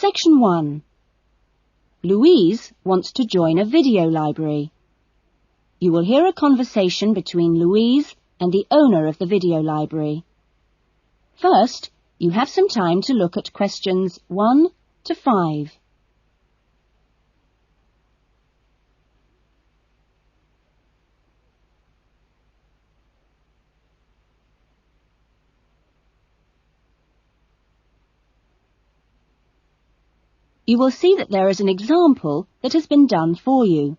Section 1. Louise wants to join a video library. You will hear a conversation between Louise and the owner of the video library. First, you have some time to look at questions 1 to 5. You will see that there is an example that has been done for you.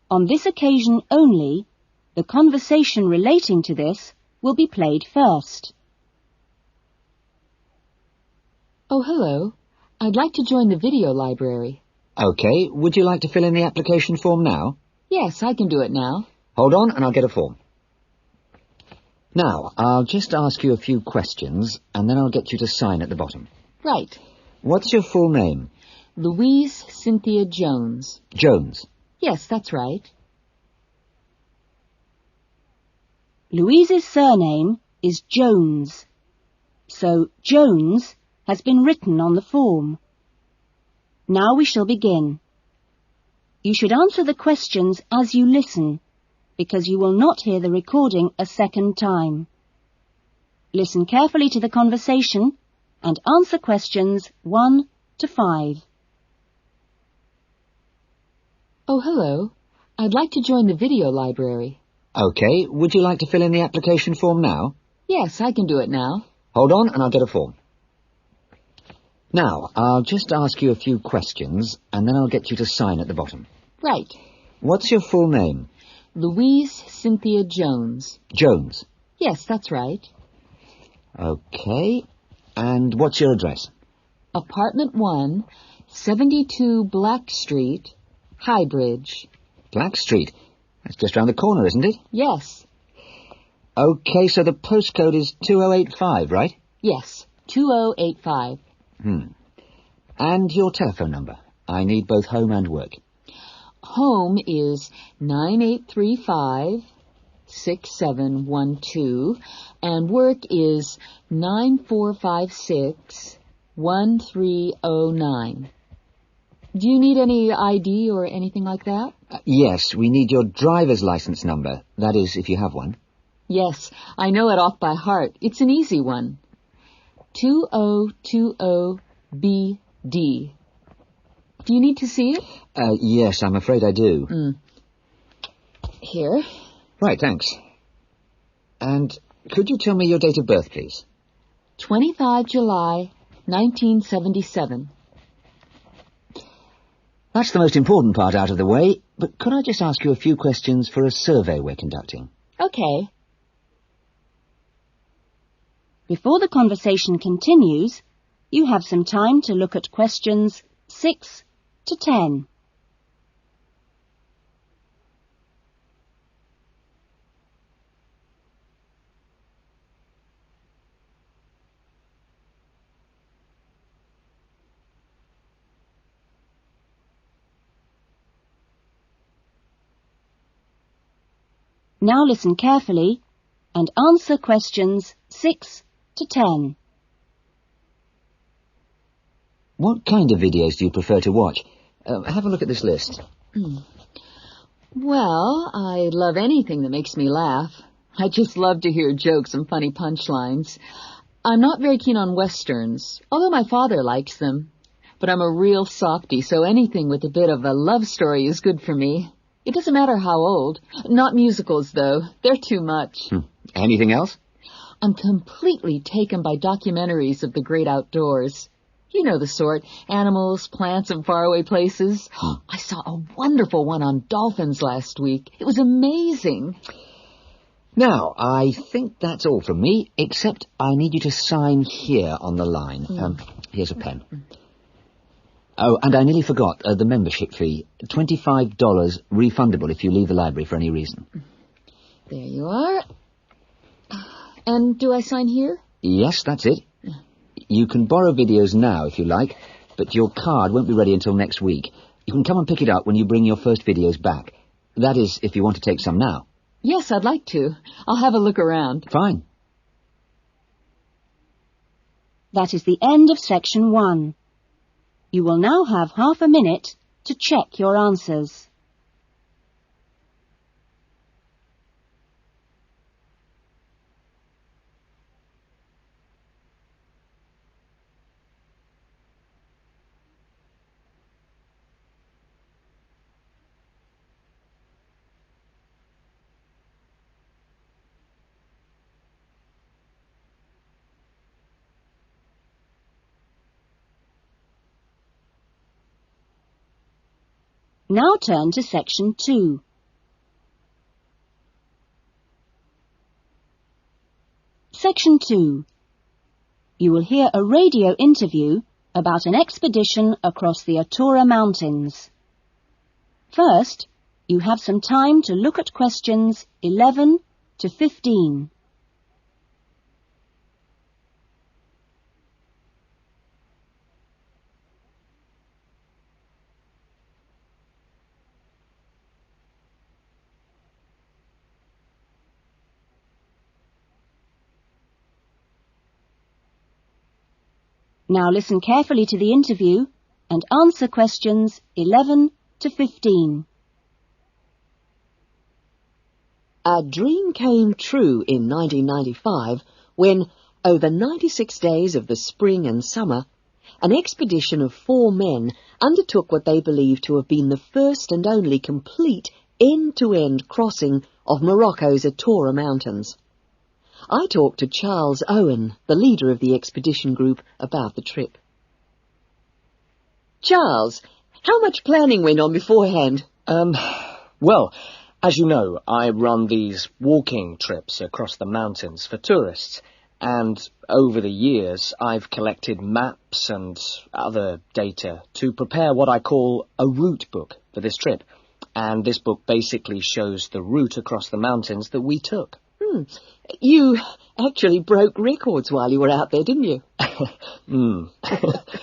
On this occasion only, the conversation relating to this will be played first. Oh, hello. I'd like to join the video library. OK, would you like to fill in the application form now? Yes, I can do it now. Hold on and I'll get a form. Now, I'll just ask you a few questions and then I'll get you to sign at the bottom. Right. What's your full name? Louise Cynthia Jones. Jones. Yes, that's right. Louise's surname is Jones, so Jones has been written on the form. Now we shall begin. You should answer the questions as you listen, because you will not hear the recording a second time. Listen carefully to the conversation and answer questions 1 to 5. Oh, hello. I'd like to join the video library. OK, would you like to fill in the application form now? Yes, I can do it now. Hold on and I'll get a form. Now, I'll just ask you a few questions and then I'll get you to sign at the bottom. Right. What's your full name? Louise Cynthia Jones. Jones. Yes, that's right. OK. And what's your address? Apartment 1, 72 Black Street, Highbridge. Black Street? That's just round the corner, isn't it? Yes. OK, so the postcode is 2085, right? Yes, 2085. And your telephone number? I need both home and work. Home is 9835-6712, and work is 9456-1309. Do you need any ID or anything like that? Yes, we need your driver's license number. That is, if you have one. Yes, I know it off by heart. It's an easy one. 2020BD. Do you need to see it? Yes, I'm afraid I do. Here. Right, thanks. And could you tell me your date of birth, please? 25 July, 1977. That's the most important part out of the way, but could I just ask you a few questions for a survey we're conducting? Okay. Before the conversation continues, you have some time to look at questions 6 to 10. Now listen carefully and answer questions 6 to 10. What kind of videos do you prefer to watch? Have a look at this list. Well, I love anything that makes me laugh. I just love to hear jokes and funny punchlines. I'm not very keen on westerns, although my father likes them. But I'm a real softie, so anything with a bit of a love story is good for me. It doesn't matter how old. Not musicals, though. They're too much. Anything else? I'm completely taken by documentaries of the great outdoors. You know the sort. Animals, plants, and faraway places. I saw a wonderful one on dolphins last week. It was amazing. Now, I think that's all from me, except I need you to sign here on the line. Here's a pen. Oh, and I nearly forgot the membership fee. $25 refundable if you leave the library for any reason. There you are. And do I sign here? Yes, that's it. You can borrow videos now if you like, but your card won't be ready until next week. You can come and pick it up when you bring your first videos back. That is, if you want to take some now. Yes, I'd like to. I'll have a look around. Fine. That is the end of section 1. You will now have half a minute to check your answers. Now turn to Section 2. Section 2. You will hear a radio interview about an expedition across the Atura Mountains. First, you have some time to look at questions 11 to 15. Now listen carefully to the interview and answer questions 11 to 15. A dream came true in 1995 when, over 96 days of the spring and summer, an expedition of 4 men undertook what they believed to have been the first and only complete end-to-end crossing of Morocco's Atura Mountains. I talked to Charles Owen, the leader of the expedition group, about the trip. Charles, how much planning went on beforehand? Well, as you know, I run these walking trips across the mountains for tourists, and over the years I've collected maps and other data to prepare what I call a route book for this trip. And this book basically shows the route across the mountains that we took. You actually broke records while you were out there, didn't you?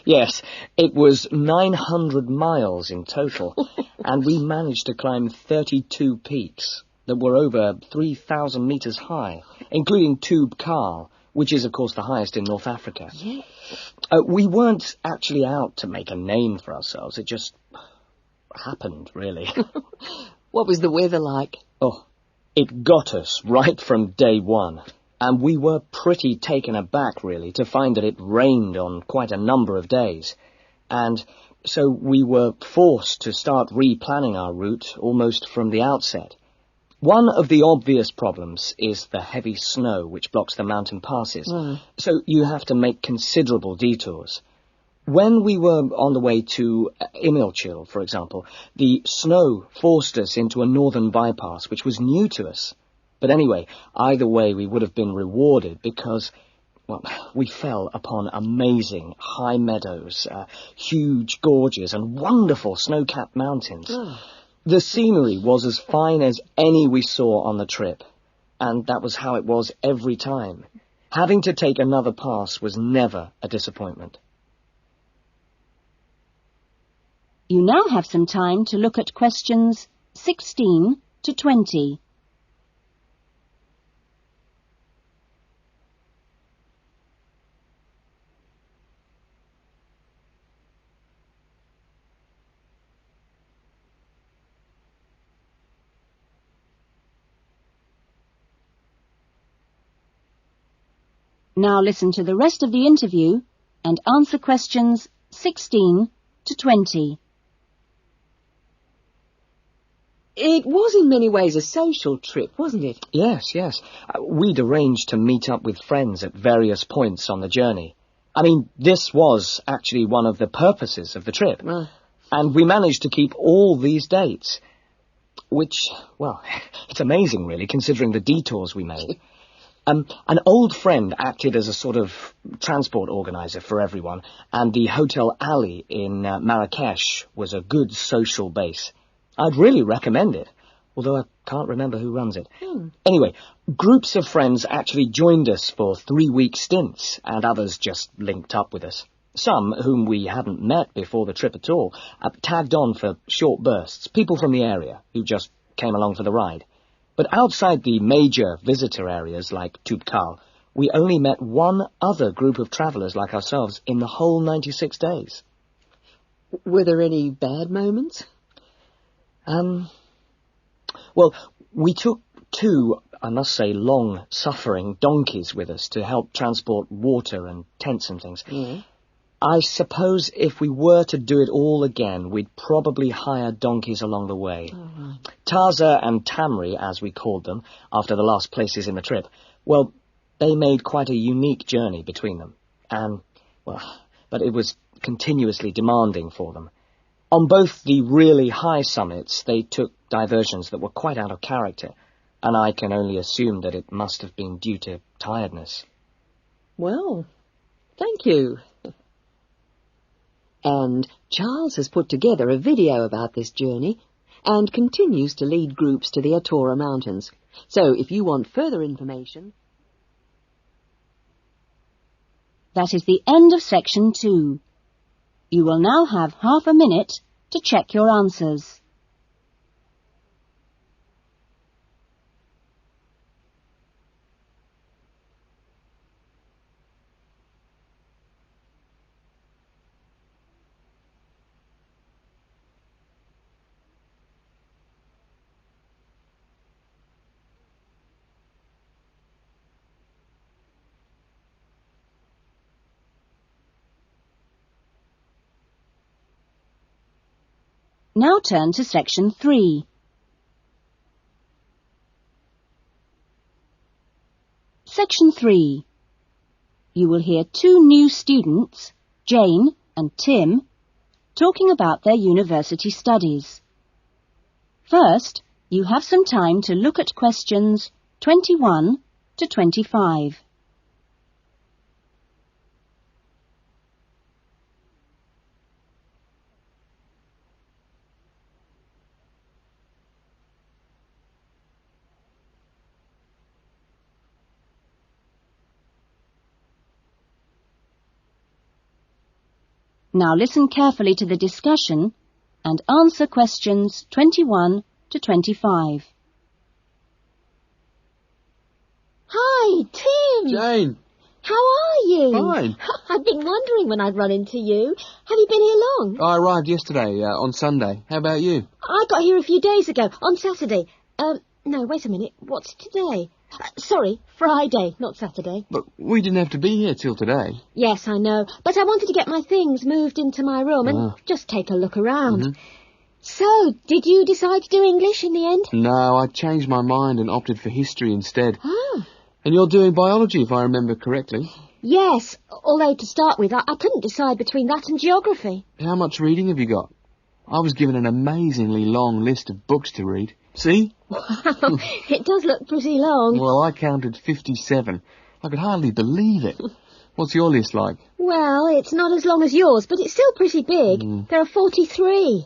Yes, it was 900 miles in total, and we managed to climb 32 peaks that were over 3,000 metres high, including Tube Karl, which is, of course, the highest in North Africa. Yeah. We weren't actually out to make a name for ourselves. It just happened, really. What was the weather like? Oh, it got us right from day one, and we were pretty taken aback, really, to find that it rained on quite a number of days. And so we were forced to start replanning our route almost from the outset. One of the obvious problems is the heavy snow which blocks the mountain passes, so you have to make considerable detours. When we were on the way to Imilchil, for example, the snow forced us into a northern bypass, which was new to us. But anyway, either way, we would have been rewarded because, well, we fell upon amazing high meadows, huge gorges, and wonderful snow-capped mountains. The scenery was as fine as any we saw on the trip, and that was how it was every time. Having to take another pass was never a disappointment. You now have some time to look at questions 16 to 20. Now listen to the rest of the interview and answer questions 16 to 20. It was in many ways a social trip, wasn't it? Yes. We'd arranged to meet up with friends at various points on the journey. I mean, this was actually one of the purposes of the trip. And we managed to keep all these dates, which, well, it's amazing, really, considering the detours we made. An old friend acted as a sort of transport organizer for everyone, and the Hotel Ali in Marrakesh was a good social base. I'd really recommend it, although I can't remember who runs it. Anyway, groups of friends actually joined us for 3-week stints, and others just linked up with us. Some, whom we hadn't met before the trip at all, tagged on for short bursts, people from the area who just came along for the ride. But outside the major visitor areas like Tube Karl, we only met one other group of travellers like ourselves in the whole 96 days. Were there any bad moments? Well, we took 2, I must say, long-suffering donkeys with us to help transport water and tents and things. Yeah. I suppose if we were to do it all again, we'd probably hire donkeys along the way. Oh, right. Taza and Tamri, as we called them, after the last places in the trip, well, they made quite a unique journey between them. But it was continuously demanding for them. On both the really high summits, they took diversions that were quite out of character, and I can only assume that it must have been due to tiredness. Well, thank you. And Charles has put together a video about this journey and continues to lead groups to the Atora Mountains. So if you want further information... That is the end of section 2. You will now have half a minute to check your answers. Now turn to section 3. Section 3. You will hear 2 new students, Jane and Tim, talking about their university studies. First, you have some time to look at questions 21 to 25. Now listen carefully to the discussion and answer questions 21 to 25. Hi, Tim. Jane. How are you? Fine. I've been wondering when I'd run into you. Have you been here long? I arrived yesterday, on Sunday. How about you? I got here a few days ago, on Saturday. No, wait a minute. What's today? Sorry, Friday, not Saturday. But we didn't have to be here till today. Yes, I know. But I wanted to get my things moved into my room and just take a look around. Mm-hmm. So, did you decide to do English in the end? No, I changed my mind and opted for history instead. Ah. And you're doing biology, if I remember correctly. Yes, although to start with, I couldn't decide between that and geography. How much reading have you got? I was given an amazingly long list of books to read. See? Wow, it does look pretty long. Well, I counted 57. I could hardly believe it. What's your list like? Well, it's not as long as yours, but it's still pretty big. There are 43.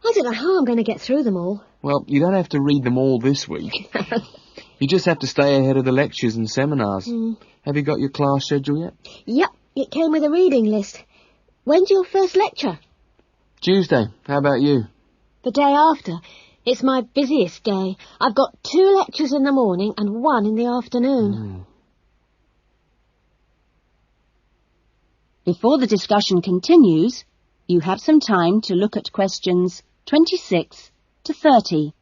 I don't know how I'm going to get through them all. Well, you don't have to read them all this week. You just have to stay ahead of the lectures and seminars. Have you got your class schedule yet? Yep, it came with a reading list. When's your first lecture? Tuesday. How about you? The day after. It's my busiest day. I've got 2 lectures in the morning and 1 in the afternoon. Before the discussion continues, you have some time to look at questions 26 to 30.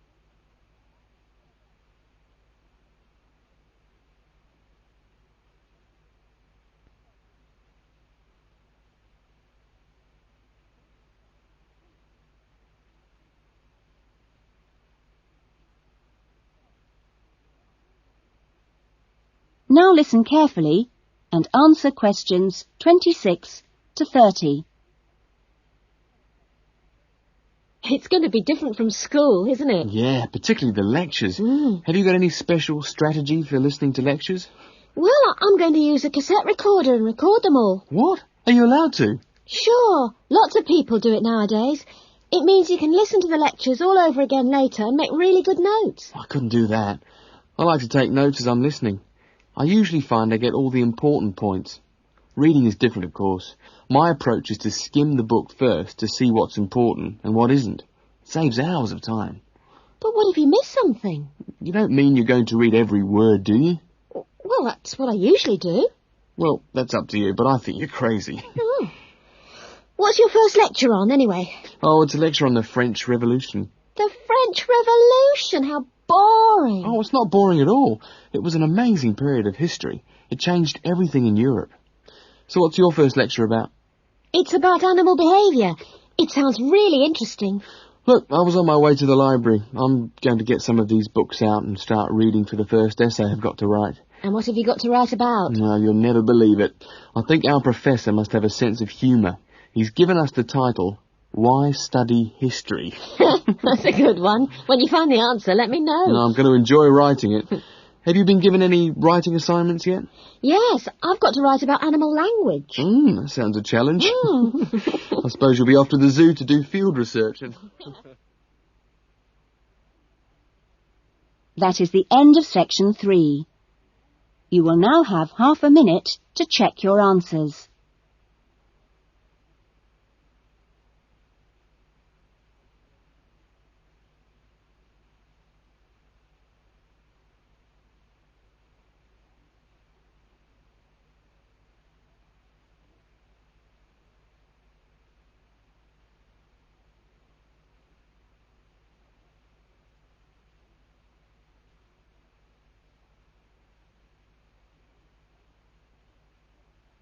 Now listen carefully and answer questions 26 to 30. It's going to be different from school, isn't it? Yeah, particularly the lectures. Have you got any special strategy for listening to lectures? Well, I'm going to use a cassette recorder and record them all. What? Are you allowed to? Sure. Lots of people do it nowadays. It means you can listen to the lectures all over again later and make really good notes. I couldn't do that. I like to take notes as I'm listening. I usually find I get all the important points. Reading is different, of course. My approach is to skim the book first to see what's important and what isn't. It saves hours of time. But what if you miss something? You don't mean you're going to read every word, do you? Well, that's what I usually do. Well, that's up to you, but I think you're crazy. What's your first lecture on, anyway? Oh, it's a lecture on the French Revolution. The French Revolution? How boring. Oh, it's not boring at all. It was an amazing period of history. It changed everything in Europe. So what's your first lecture about? It's about animal behaviour. It sounds really interesting. Look, I was on my way to the library. I'm going to get some of these books out and start reading for the first essay I've got to write. And what have you got to write about? No, you'll never believe it. I think our professor must have a sense of humour. He's given us the title, Why Study History? That's a good one. When you find the answer, let me know. No, I'm going to enjoy writing it. Have you been given any writing assignments yet? Yes, I've got to write about animal language. That sounds a challenge. I suppose you'll be off to the zoo to do field research. That is the end of section 3. You will now have half a minute to check your answers.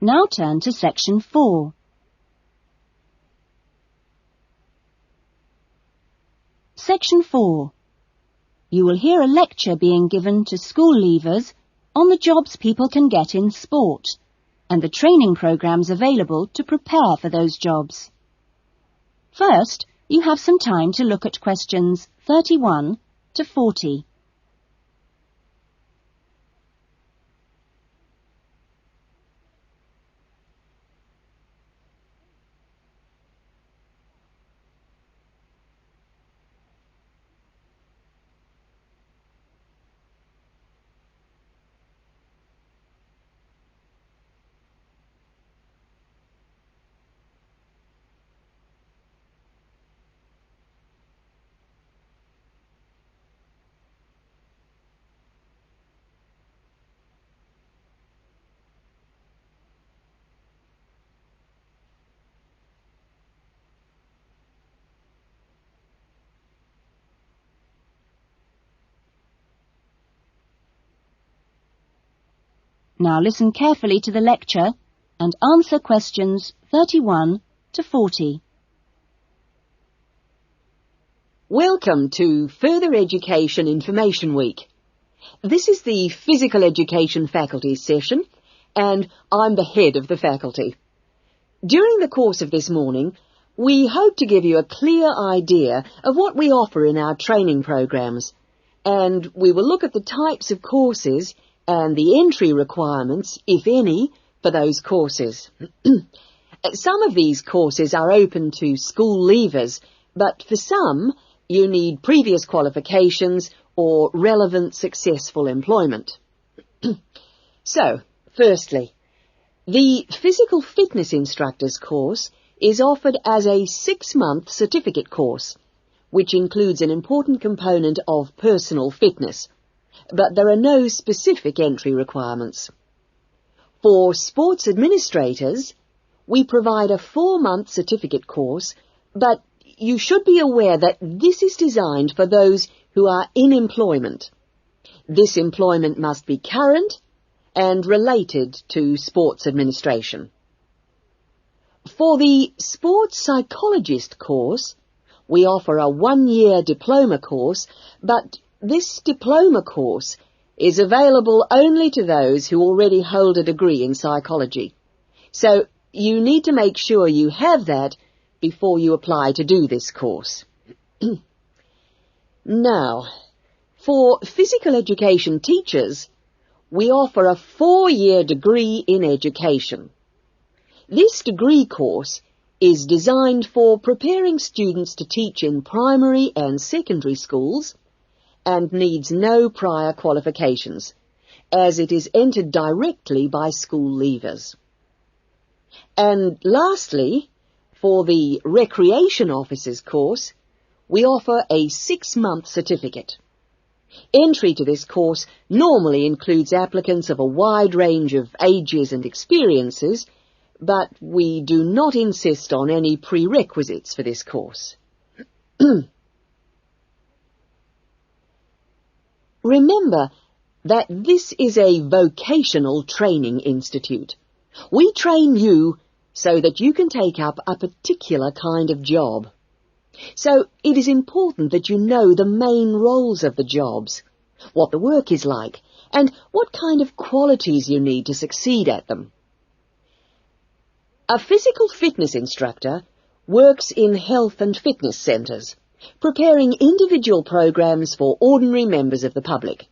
Now turn to section 4. Section 4. You will hear a lecture being given to school leavers on the jobs people can get in sport and the training programs available to prepare for those jobs. First, you have some time to look at questions 31 to 40. Now listen carefully to the lecture and answer questions 31 to 40. Welcome to Further Education Information Week. This is the Physical Education Faculty session, and I'm the head of the faculty. During the course of this morning, we hope to give you a clear idea of what we offer in our training programs, and we will look at the types of courses and the entry requirements, if any, for those courses. Some of these courses are open to school leavers, but for some, you need previous qualifications or relevant successful employment. So, firstly, the Physical Fitness Instructors course is offered as a 6-month certificate course, which includes an important component of personal fitness, but there are no specific entry requirements. For sports administrators, we provide a 4-month certificate course, but you should be aware that this is designed for those who are in employment. This employment must be current and related to sports administration. For the Sports Psychologist course, we offer a 1-year diploma course, but this diploma course is available only to those who already hold a degree in psychology. So you need to make sure you have that before you apply to do this course. Now, for physical education teachers, we offer a 4-year degree in education. This degree course is designed for preparing students to teach in primary and secondary schools and needs no prior qualifications, as it is entered directly by school leavers. And lastly, for the Recreation Officers course, we offer a 6-month certificate. Entry to this course normally includes applicants of a wide range of ages and experiences, but we do not insist on any prerequisites for this course. Remember that this is a vocational training institute. We train you so that you can take up a particular kind of job. So it is important that you know the main roles of the jobs, what the work is like, and what kind of qualities you need to succeed at them. A physical fitness instructor works in health and fitness centres, preparing individual programs for ordinary members of the public.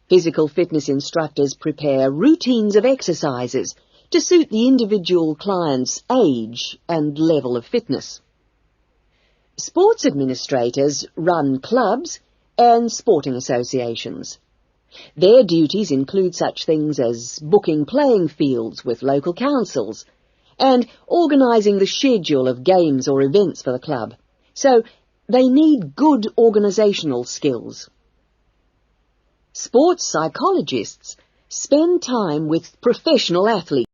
Physical fitness instructors prepare routines of exercises to suit the individual client's age and level of fitness. Sports administrators run clubs and sporting associations. Their duties include such things as booking playing fields with local councils and organising the schedule of games or events for the club. So they need good organisational skills. Sports psychologists spend time with professional athletes